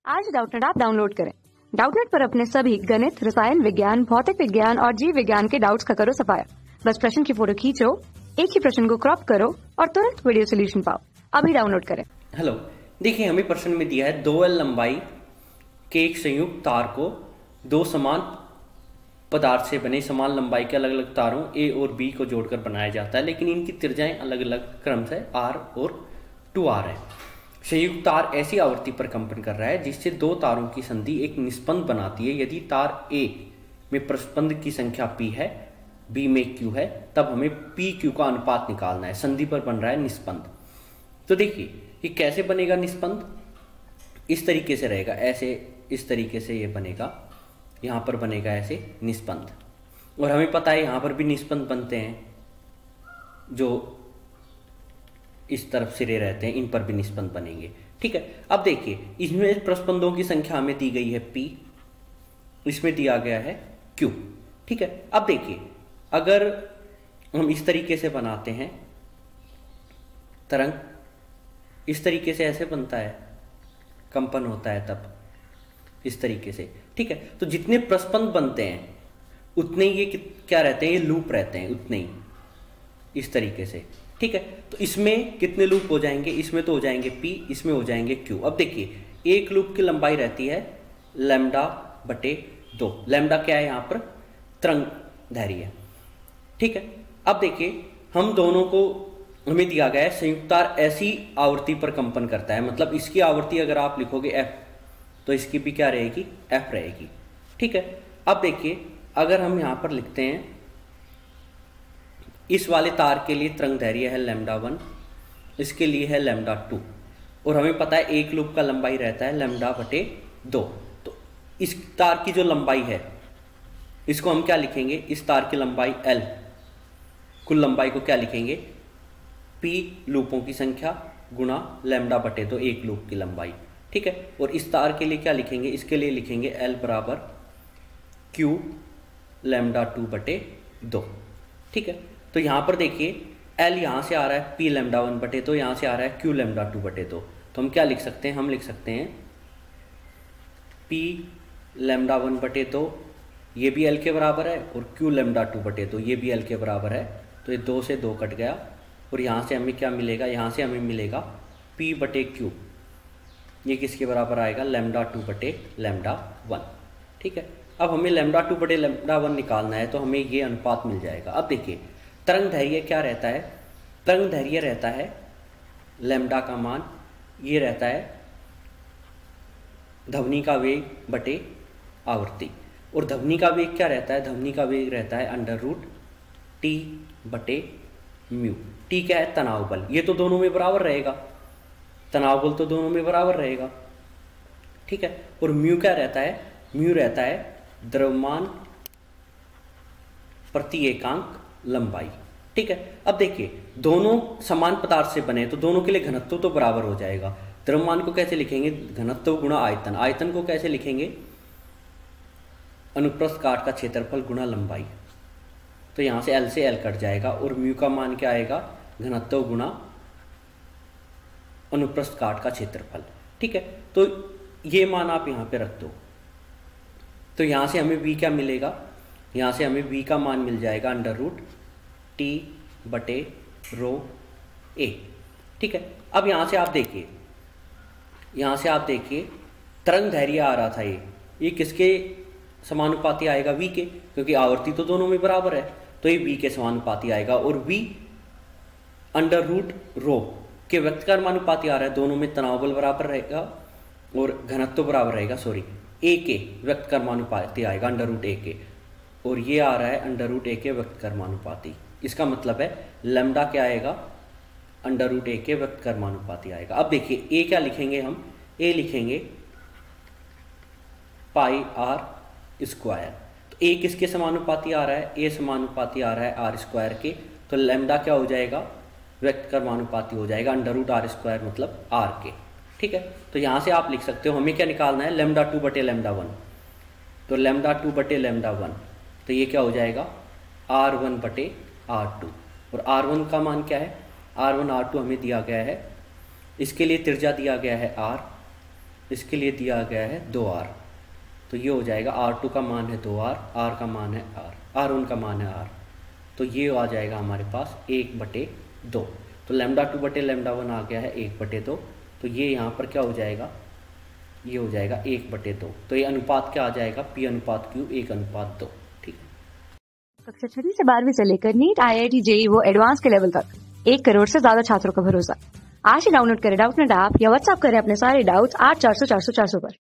आज Doubtnut app download करें। Doubtnut पर अपने सभी गणित, रसायन विज्ञान, भौतिक विज्ञान और जीव विज्ञान के डाउट्स का करो सफाया। बस प्रश्न की फोटो खींचो, एक ही प्रश्न को क्रॉप करो और तुरंत वीडियो सोल्यूशन पाओ। अभी डाउनलोड करें। हेलो, देखिए हमें प्रश्न में दिया है 2L लंबाई के एक संयुक्त तार को दो समान पदार्थ से बने समान लंबाई के अलग अलग तारों A और B को जोड़कर बनाया जाता है, लेकिन इनकी त्रिज्याएं अलग अलग क्रम से R और 2R है। संयुक्त तार ऐसी आवृत्ति पर कंपन कर रहा है जिससे दो तारों की संधि एक निस्पंद बनाती है। यदि तार A में प्रस्पंद की संख्या P है, B में Q है, तब हमें PQ का अनुपात निकालना है। संधि पर बन रहा है निस्पंद। तो देखिए ये कैसे बनेगा निस्पंद, इस तरीके से रहेगा, ऐसे इस तरीके से ये बनेगा, यहाँ पर बनेगा ऐसे निस्पंद। और हमें पता है यहाँ पर भी निस्पंद बनते हैं, जो इस तरफ सिरे रहते हैं इन पर भी निस्पंद बनेंगे। ठीक है, अब देखिए इसमें प्रस्पंदों की संख्या हमें दी गई है P, इसमें दिया गया है Q। ठीक है, अब देखिए अगर हम इस तरीके से बनाते हैं तरंग, इस तरीके से ऐसे बनता है, कंपन होता है तब इस तरीके से। ठीक है, तो जितने प्रस्पंद बनते हैं उतने ये क्या रहते हैं, ये लूप रहते हैं उतने ही, इस तरीके से। ठीक है, तो इसमें कितने लूप हो जाएंगे, इसमें तो हो जाएंगे P, इसमें हो जाएंगे Q। अब देखिए एक लूप की लंबाई रहती है λ/2। लैम्डा क्या है यहाँ पर, तरंग दैर्ध्य। ठीक है, अब देखिए हम दोनों को हमें दिया गया है संयुक्त तार ऐसी आवृत्ति पर कंपन करता है, मतलब इसकी आवृत्ति अगर आप लिखोगे F तो इसकी भी क्या रहेगी, F रहेगी। ठीक है, अब देखिए अगर हम यहाँ पर लिखते हैं इस वाले तार के लिए तरंग दैर्ध्य है λ1, इसके लिए है λ2, और हमें पता है एक लूप का लंबाई रहता है λ/2। तो इस तार की जो लंबाई है इसको हम क्या लिखेंगे, इस तार की लंबाई L, कुल लंबाई को क्या लिखेंगे, P लूपों की संख्या गुणा λ/2 एक लूप की लंबाई। ठीक है, और इस तार के लिए क्या लिखेंगे, इसके लिए लिखेंगे L = Q λ2/2। ठीक है, तो यहाँ पर देखिए L यहाँ से आ रहा है P λ1/2, यहाँ से आ रहा है Q λ2/2। तो हम क्या लिख सकते हैं, हम लिख सकते हैं P λ1/2 ये भी L के बराबर है और Q λ2/2 ये भी L के बराबर है। तो ये 2 से 2 कट गया और यहाँ से हमें क्या मिलेगा, यहाँ से हमें मिलेगा P/Q, ये किसके बराबर आएगा, λ2/λ1। ठीक है, अब हमें λ2/λ1 निकालना है, तो हमें ये अनुपात मिल जाएगा। अब देखिए तरंग दैर्ध्य क्या रहता है, तरंग दैर्ध्य रहता है लैम्डा का मान, ये रहता है ध्वनि का वेग बटे आवृत्ति, और ध्वनि का वेग क्या रहता है, ध्वनि का वेग रहता है √T/μ। T क्या है, तनाव बल, ये तो दोनों में बराबर रहेगा, तनाव बल तो दोनों में बराबर रहेगा। ठीक है, और म्यू क्या रहता है, म्यू रहता है द्रव्यमान प्रति एकांक लंबाई। ठीक है, अब देखिए दोनों समान पदार्थ से बने तो दोनों के लिए घनत्व तो बराबर हो जाएगा। द्रव्यमान को कैसे लिखेंगे, घनत्व गुणा आयतन। आयतन को कैसे लिखेंगे, अनुप्रस्थ काट का क्षेत्रफल गुणा लंबाई। तो यहाँ से L से L कट जाएगा और म्यू का मान क्या आएगा, घनत्व गुणा अनुप्रस्थ काट का क्षेत्रफल। ठीक है, तो ये मान आप यहाँ पे रख दो, तो यहाँ से हमें V क्या मिलेगा, यहाँ से हमें V का मान मिल जाएगा √T/ρA। ठीक है, अब यहाँ से आप देखिए, यहाँ से आप देखिए तरंग दैर्ध्य आ रहा था, ये किसके समानुपाती आएगा, V के, क्योंकि आवृत्ति तो दोनों में बराबर है, तो ये V के समानुपाती आएगा। और V √ρ के व्यक्तकर्मानुपाती आ रहा है, दोनों में तनाव बल बराबर रहेगा और घनत्व बराबर रहेगा, सॉरी A के व्यक्तकर्मानुपाती आएगा √A के, और ये आ रहा है √A के व्यक्तकर्मानुपाती। इसका मतलब है लैम्डा क्या आएगा, √A के व्यक्तकर्मानुपाती आएगा। अब देखिए A क्या लिखेंगे हम, A लिखेंगे πr²। तो A किसके समानुपाती आ रहा है, A समानुपाती आ रहा है r² के, तो लैम्डा क्या हो जाएगा, व्यक्तकर्मानुपाती हो जाएगा √r² मतलब r के। ठीक है, तो यहाँ से आप लिख सकते हो, हमें क्या निकालना है, λ2/λ1, तो λ2/λ1, तो ये क्या हो जाएगा r1/r2, और r1 का मान क्या है, r1 r2 हमें दिया गया है, इसके लिए त्रिज्या दिया गया है r, इसके लिए दिया गया है 2r, तो ये हो जाएगा r2 का मान है 2r, r का मान है r1 का मान है r, तो ये आ जाएगा हमारे पास 1/2। तो λ2 बटे λ1 आ गया है 1/2, तो ये यहाँ पर क्या हो जाएगा, ये हो जाएगा 1/2। तो ये अनुपात क्या आ जाएगा, p/q 1/2। ठीक है। कक्षा 6वीं से 12वीं से लेकर नीट, IIT, JEE वो एडवांस के लेवल तक 1 करोड़ से ज्यादा छात्रों का भरोसा। आज ही डाउनलोड करें डाउटनेट ऐप या व्हाट्सएप करें अपने सारे डाउट्स 8400 400 400 पर।